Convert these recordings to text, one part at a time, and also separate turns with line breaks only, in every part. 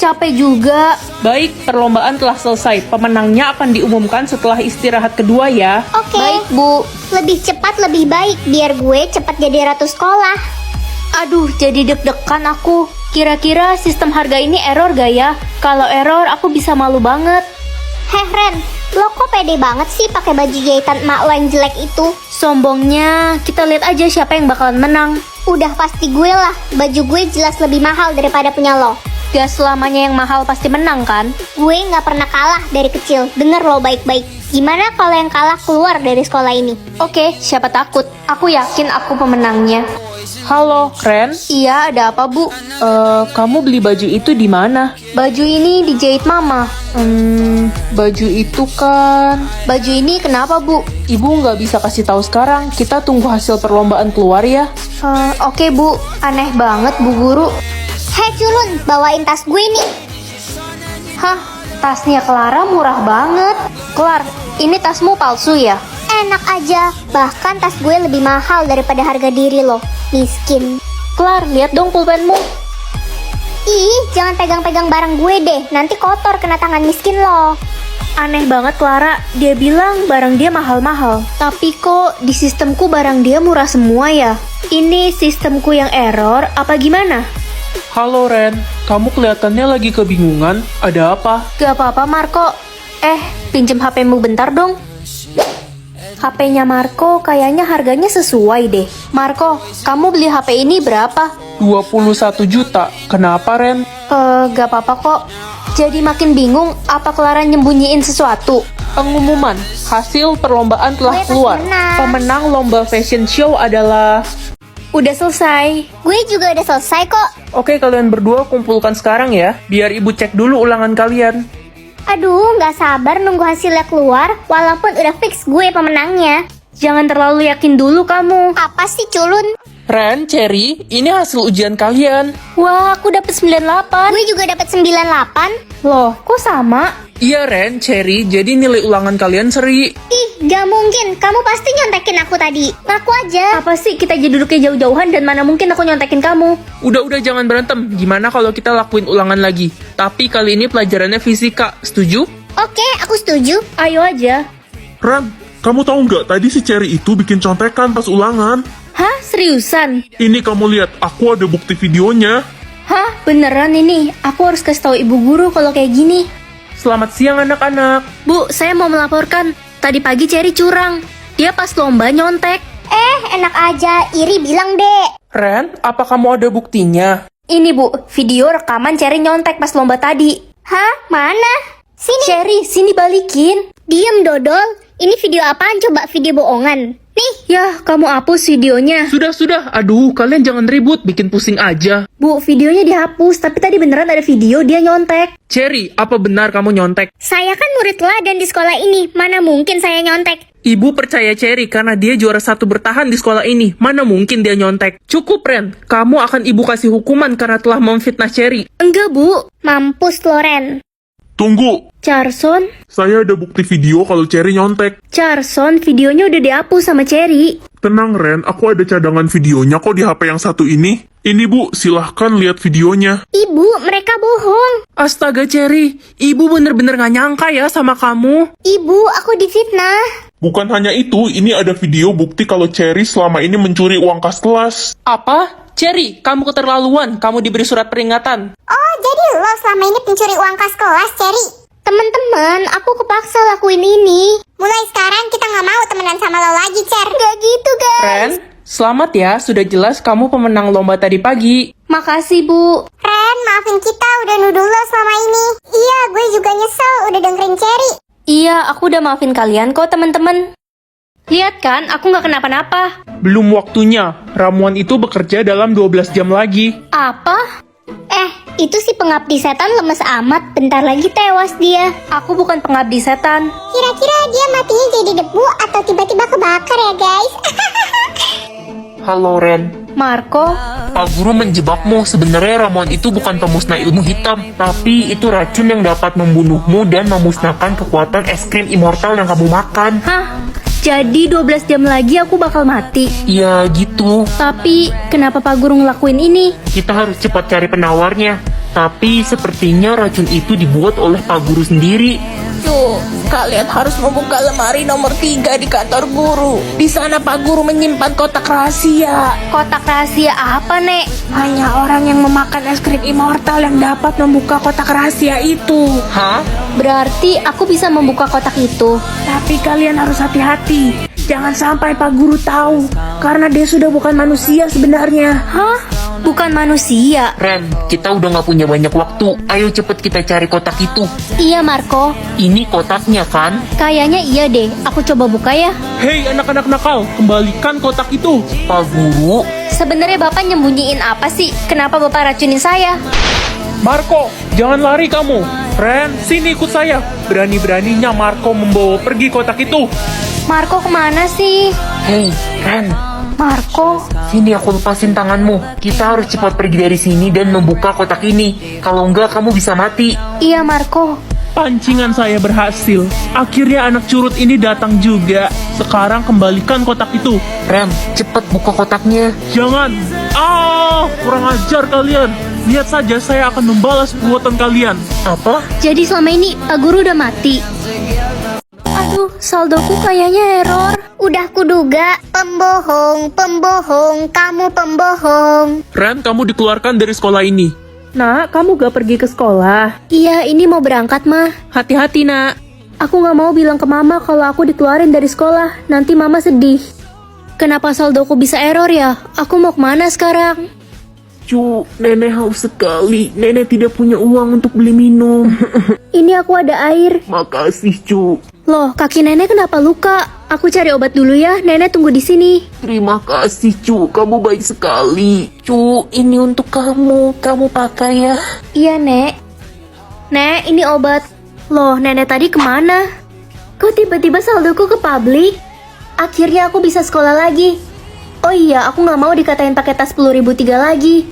capek juga.
Baik, perlombaan telah selesai. Pemenangnya akan diumumkan setelah istirahat kedua ya.
Oke.
Baik, Bu.
Lebih cepat lebih baik, biar gue cepat jadi ratu sekolah.
Aduh, jadi deg-degan aku. Kira-kira sistem harga ini error gak ya? Kalau error, aku bisa malu banget.
Heh Ren, lo kok pede banget sih pakai baju jahitan emak lo yang jelek itu?
Sombongnya, kita lihat aja siapa yang bakalan menang.
Udah pasti gue lah, baju gue jelas lebih mahal daripada punya lo.
Gak selamanya yang mahal pasti menang kan?
Gue nggak pernah kalah dari kecil, denger lo baik-baik. Gimana kalau yang kalah keluar dari sekolah ini?
Oke, siapa takut? Aku yakin aku pemenangnya.
Halo, Ren.
Iya, ada apa, Bu?
Kamu beli baju itu di mana?
Baju ini dijahit Mama.
Baju itu kan...
Baju ini kenapa, Bu?
Ibu nggak bisa kasih tahu sekarang. Kita tunggu hasil perlombaan keluar ya.
Oke, Bu. Aneh banget, Bu Guru.
Hei culun, bawain tas gue nih.
Hah, tasnya Clara murah banget. Clar, ini tasmu palsu ya?
Enak aja, bahkan tas gue lebih mahal daripada harga diri lo. Miskin.
Clar, lihat dong pulpenmu.
Ih, jangan pegang-pegang barang gue deh, nanti kotor kena tangan miskin lo.
Aneh banget Clara, dia bilang barang dia mahal-mahal. Tapi kok di sistemku barang dia murah semua ya? Ini sistemku yang error, apa gimana?
Halo, Ren. Kamu kelihatannya lagi kebingungan. Ada apa?
Gak apa-apa Marco. Pinjem HP-mu bentar dong. HP-nya Marco kayaknya harganya sesuai deh. Marco, kamu beli HP ini berapa?
21 juta. Kenapa, Ren?
Gak apa-apa kok. Jadi makin bingung, apa Clara nyembunyiin sesuatu?
Pengumuman hasil perlombaan telah
Gue pasti
keluar.
menang.
Pemenang lomba fashion show adalah...
Udah selesai.
Gue juga udah selesai kok.
Oke, kalian berdua kumpulkan sekarang ya. Biar ibu cek dulu ulangan kalian.
Aduh, nggak sabar nunggu hasilnya keluar, walaupun udah fix gue pemenangnya.
Jangan terlalu yakin dulu kamu.
Apa sih culun?
Ren, Cherry, ini hasil ujian kalian.
Wah, aku dapet 98.
Gue juga dapat 98.
Loh, kok sama?
Iya, Ren, Cherry, jadi nilai ulangan kalian seri.
Ih, gak mungkin. Kamu pasti nyontekin aku tadi. Ngaku aja.
Apa sih kita jadi duduknya jauh-jauhan dan mana mungkin aku nyontekin kamu?
Udah, jangan berantem. Gimana kalau kita lakuin ulangan lagi? Tapi kali ini pelajarannya fisika. Setuju?
Oke, aku setuju.
Ayo aja.
Ran, kamu tahu nggak tadi si Cherry itu bikin contekan pas ulangan?
Hah, seriusan?
Ini kamu lihat, aku ada bukti videonya.
Hah, beneran ini? Aku harus kasih tahu ibu guru kalau kayak gini.
Selamat siang anak-anak.
Bu, saya mau melaporkan. Tadi pagi Cherry curang. Dia pas lomba nyontek.
Enak aja. Iri bilang deh.
Ren, apa kamu ada buktinya?
Ini Bu, video rekaman Cherry nyontek pas lomba tadi.
Hah? Mana? Sini.
Cherry, sini balikin.
Diem dodol. Ini video apaan coba? Video bohongan. Nih.
Yah, kamu hapus videonya.
Sudah. Aduh, kalian jangan ribut, bikin pusing aja.
Bu, videonya dihapus, tapi tadi beneran ada video dia nyontek.
Cherry, apa benar kamu nyontek?
Saya kan murid teladan di sekolah ini. Mana mungkin saya nyontek?
Ibu percaya Cherry karena dia juara 1 bertahan di sekolah ini. Mana mungkin dia nyontek? Cukup, Ren. Kamu akan ibu kasih hukuman karena telah memfitnah Cherry.
Enggak, Bu.
Mampus Loren.
Tunggu,
Carson,
saya ada bukti video kalau Cherry nyontek.
Carson, videonya udah dihapus sama Cherry.
Tenang Ren, aku ada cadangan videonya kok di HP yang satu ini. Ini Bu, silahkan lihat videonya.
Ibu, mereka bohong.
Astaga, Cherry. Ibu bener-bener gak nyangka ya sama kamu.
Ibu, aku difitnah.
Bukan hanya itu, ini ada video bukti kalau Cherry selama ini mencuri uang kas kelas.
Apa? Cherry, kamu keterlaluan. Kamu diberi surat peringatan.
Oh, jadi lo selama ini pencuri uang kas kelas, Cherry? Temen-temen, aku kepaksa lakuin ini. Mulai sekarang kita nggak mau temenan sama lo lagi, Cher. Gak gitu, guys.
Ren, selamat ya. Sudah jelas kamu pemenang lomba tadi pagi.
Makasih, Bu.
Ren, maafin kita udah nuduh lo selama ini. Iya, gue juga nyesel udah dengerin Cherry.
Iya, aku udah maafin kalian kok, teman-teman. Lihat kan, aku nggak kenapa-napa.
Belum waktunya. Ramuan itu bekerja dalam 12 jam lagi.
Apa?
Itu si pengabdi setan lemes amat. Bentar lagi tewas dia.
Aku bukan pengabdi setan.
Kira-kira dia matinya jadi debu atau tiba-tiba kebakar ya, guys?
Halo, Ren.
Marco,
Pak Guru menjebakmu. Sebenarnya ramuan itu bukan pemusnah ilmu hitam, tapi itu racun yang dapat membunuhmu dan memusnahkan kekuatan es krim immortal yang kamu makan.
hah? Jadi 12 jam lagi aku bakal mati.
Ya gitu.
Tapi kenapa Pak Guru ngelakuin ini?
Kita harus cepat cari penawarnya. Tapi sepertinya racun itu dibuat oleh Pak Guru sendiri.
Cuk, kalian harus membuka lemari nomor 3 di kantor guru. Di sana Pak Guru menyimpan kotak rahasia.
Kotak rahasia apa, Nek?
Hanya orang yang memakan es krim immortal yang dapat membuka kotak rahasia itu.
Hah?
Berarti aku bisa membuka kotak itu.
Tapi kalian harus hati-hati. Jangan sampai Pak Guru tahu. Karena dia sudah bukan manusia sebenarnya.
Hah? Bukan manusia?
Ren, kita udah gak punya banyak waktu. Ayo cepet kita cari kotak itu.
Iya, Marco.
Ini kotaknya kan?
Kayaknya iya deh. Aku coba buka ya.
Hei anak-anak nakal, kembalikan kotak itu.
Pak Guru,
Sebenarnya Bapak nyembunyiin apa sih? Kenapa Bapak racunin saya?
Marco, jangan lari kamu. Ren, sini ikut saya. Berani-beraninya Marco membawa pergi kotak itu.
Marco kemana sih?
hei, Ren.
Marco.
Sini aku lepasin tanganmu. Kita harus cepat pergi dari sini dan membuka kotak ini. Kalau enggak kamu bisa mati.
Iya, Marco.
Pancingan saya berhasil. Akhirnya anak curut ini datang juga. Sekarang kembalikan kotak itu.
Ren, cepat buka kotaknya.
Jangan. Kurang ajar kalian. Lihat saja saya akan membalas perbuatan kalian.
Apa?
Jadi selama ini Pak Guru udah mati. Aduh, saldoku kayaknya error.
Udah kuduga, pembohong, pembohong, kamu pembohong.
Ren, kamu dikeluarkan dari sekolah ini.
Nak, kamu gak pergi ke sekolah?
Iya, ini mau berangkat, mah.
Hati-hati, Nak.
Aku nggak mau bilang ke Mama kalau aku dikeluarin dari sekolah. Nanti Mama sedih. Kenapa saldoku bisa error ya? Aku mau kemana sekarang?
Cu, nenek haus sekali. Nenek tidak punya uang untuk beli minum.
Ini aku ada air.
Makasih, Cu.
Loh, kaki nenek kenapa luka? Aku cari obat dulu ya. Nenek tunggu di sini.
Terima kasih, Cu. Kamu baik sekali. Cu, ini untuk kamu. Kamu pakai ya.
Iya, Nek. Nek, ini obat. Loh, nenek tadi kemana? Kok tiba-tiba saldoku ke publik? Akhirnya aku bisa sekolah lagi. Oh iya, aku nggak mau dikatain pakai tas 10.003 lagi.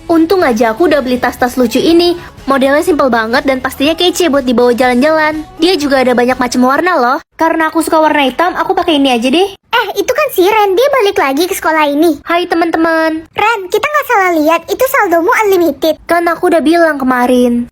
Untung aja aku udah beli tas-tas lucu ini. Modelnya simple banget dan pastinya kece buat dibawa jalan-jalan. Dia juga ada banyak macam warna loh. Karena aku suka warna hitam, aku pakai ini aja deh.
Itu kan si Ren, dia balik lagi ke sekolah ini.
Hai teman-teman.
Ren, kita nggak salah lihat, itu saldomu unlimited.
Kan aku udah bilang kemarin.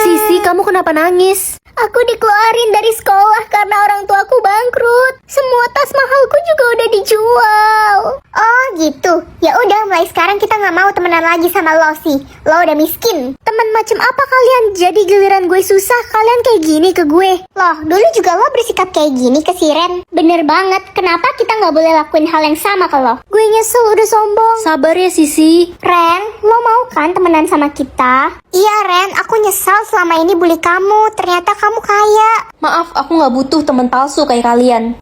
Sisi, kamu kenapa nangis?
Aku dikeluarin dari sekolah karena orang tuaku bangkrut. Semua tas mahalku juga udah dijual. Oh gitu. Ya udah, mulai sekarang kita nggak mau temenan lagi sama lo sih. Lo udah miskin. Temen macam apa kalian? Jadi giliran gue susah, kalian kayak gini ke gue. Loh, dulu juga lo bersikap kayak gini ke si Ren. Bener banget. Kenapa kita nggak boleh lakuin hal yang sama ke lo? Gue nyesel udah sombong.
Sabar ya Sisi.
Ren, lo mau kan temenan sama kita? Iya Ren, aku nyesal selama ini bully kamu. Ternyata kamu kaya.
Maaf, aku nggak butuh teman palsu kayak kalian.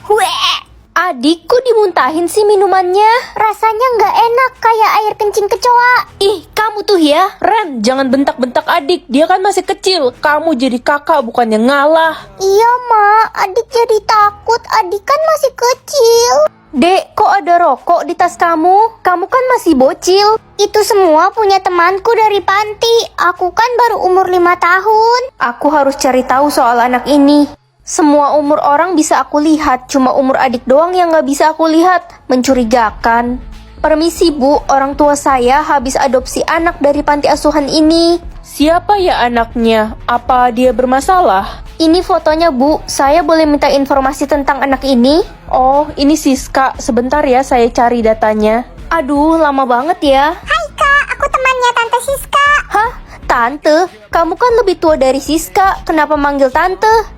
Weh,
Adikku dimuntahin sih minumannya.
rasanya nggak enak kayak air kencing kecoa.
Ih, kamu tuh ya.
Ren, jangan bentak-bentak adik. Dia kan masih kecil. Kamu jadi kakak bukannya ngalah.
Iya Ma, adik jadi takut. Adik kan masih kecil.
Dek, kok ada rokok di tas kamu? Kamu kan masih bocil.
Itu semua punya temanku dari panti. Aku kan baru umur 5 tahun.
Aku harus cari tahu soal anak ini. Semua umur orang bisa aku lihat, cuma umur adik doang yang nggak bisa aku lihat. Mencurigakan. Permisi Bu, orang tua saya habis adopsi anak dari panti asuhan ini.
Siapa ya anaknya? Apa dia bermasalah?
Ini fotonya Bu, saya boleh minta informasi tentang anak ini?
Oh, ini Siska. Sebentar ya, saya cari datanya.
Aduh, lama banget ya.
Hai Kak, aku temannya Tante Siska.
Hah? Tante? Kamu kan lebih tua dari Siska, kenapa manggil Tante?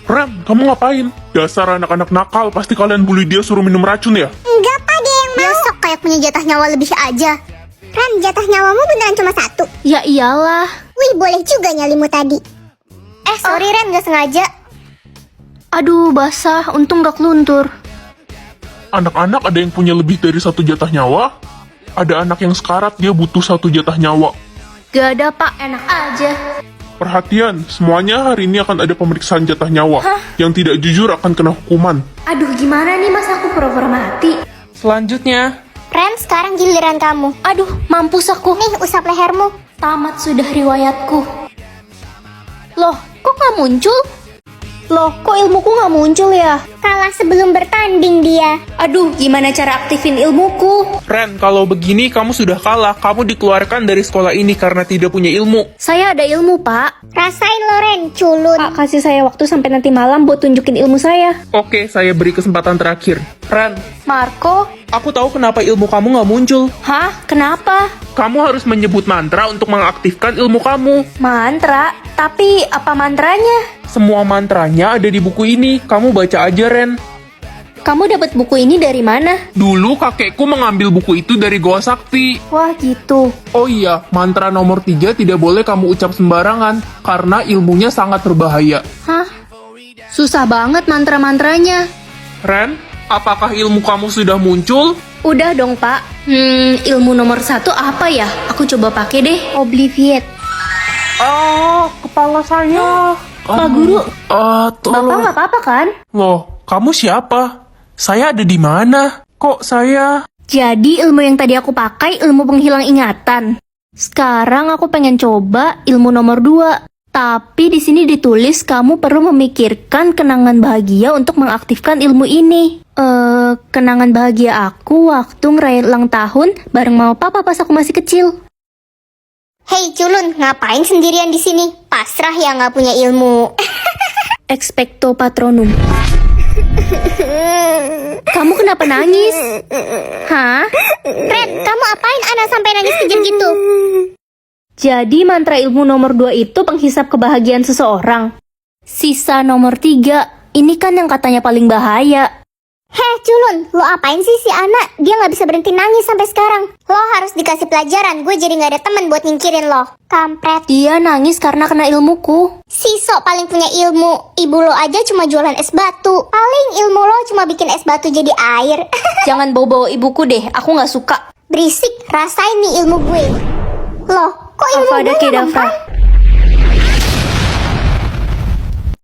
Ren, kamu ngapain? Dasar anak-anak nakal, pasti kalian bully dia suruh minum racun ya?
Enggak Pak, dia yang mau. Besok kayak punya jatah nyawa lebih aja. Ren, jatah nyawamu beneran cuma 1.
Ya iyalah.
Wih, boleh juga nyalimu tadi. Sorry Ren, gak sengaja.
Aduh, basah, untung gak keluntur.
Anak-anak ada yang punya lebih dari 1 jatah nyawa? Ada anak yang sekarat, dia butuh 1 jatah nyawa.
Gak ada Pak, enak aja.
Perhatian, semuanya hari ini akan ada pemeriksaan jatah nyawa. Yang tidak jujur akan kena hukuman.
Aduh, gimana nih mas aku pura-pura mati?
Selanjutnya,
Ren, sekarang giliran kamu.
Aduh, mampus aku.
Nih, usap lehermu.
Tamat sudah riwayatku. Loh, kok gak muncul? Loh, kok ilmuku nggak muncul ya?
Kalah sebelum bertanding dia.
Aduh, gimana cara aktifin ilmuku?
Ren, kalau begini kamu sudah kalah. Kamu dikeluarkan dari sekolah ini karena tidak punya ilmu.
Saya ada ilmu, Pak.
Rasain lo Ren, culun.
Pak, kasih saya waktu sampai nanti malam buat tunjukin ilmu saya.
Oke, saya beri kesempatan terakhir. Ren,
Marco?
aku tahu kenapa ilmu kamu nggak muncul.
Hah? Kenapa?
Kamu harus menyebut mantra untuk mengaktifkan ilmu kamu.
Mantra? Tapi apa mantranya?
Semua mantranya ada di buku ini. Kamu baca aja, Ren.
Kamu dapat buku ini dari mana?
Dulu kakekku mengambil buku itu dari Goa Sakti.
Wah, gitu.
Oh iya, mantra nomor 3 tidak boleh kamu ucap sembarangan, karena ilmunya sangat berbahaya.
Hah? Susah banget mantra-mantranya.
Ren, apakah ilmu kamu sudah muncul?
Udah dong, Pak. Ilmu nomor 1 apa ya? Aku coba pakai deh. Obliviate.
Kepala saya.
Pak Guru, Bapak
Tolong.
nggak apa-apa kan?
Loh, kamu siapa? Saya ada di mana? Kok saya...
Jadi ilmu yang tadi aku pakai ilmu penghilang ingatan. Sekarang aku pengen coba ilmu nomor 2. Tapi di sini ditulis kamu perlu memikirkan kenangan bahagia untuk mengaktifkan ilmu ini. Kenangan bahagia aku waktu ngerayain ulang tahun bareng mama papa pas aku masih kecil.
Hei culun, ngapain sendirian di sini? Pasrah ya nggak punya ilmu.
Expecto patronum. Kamu kenapa nangis? Hah?
Ren, kamu apain Ana sampai nangis kejir gitu?
Jadi mantra ilmu nomor 2 itu penghisap kebahagiaan seseorang. Sisa nomor 3, ini kan yang katanya paling bahaya.
Heh culun, lo apain sih si Ana? Dia nggak bisa berhenti nangis sampai sekarang. Lo harus dikasih pelajaran, gue jadi nggak ada teman buat nyingkirin lo. Kampret.
Dia nangis karena kena ilmuku.
Si Sok paling punya ilmu. Ibu lo aja cuma jualan es batu. Paling ilmu lo cuma bikin es batu jadi air.
Jangan bawa-bawa ibuku deh, aku nggak suka.
Berisik, rasain nih ilmu gue. Loh, kok ilmu
Avada
gue nggak
Kedavra.
mempan?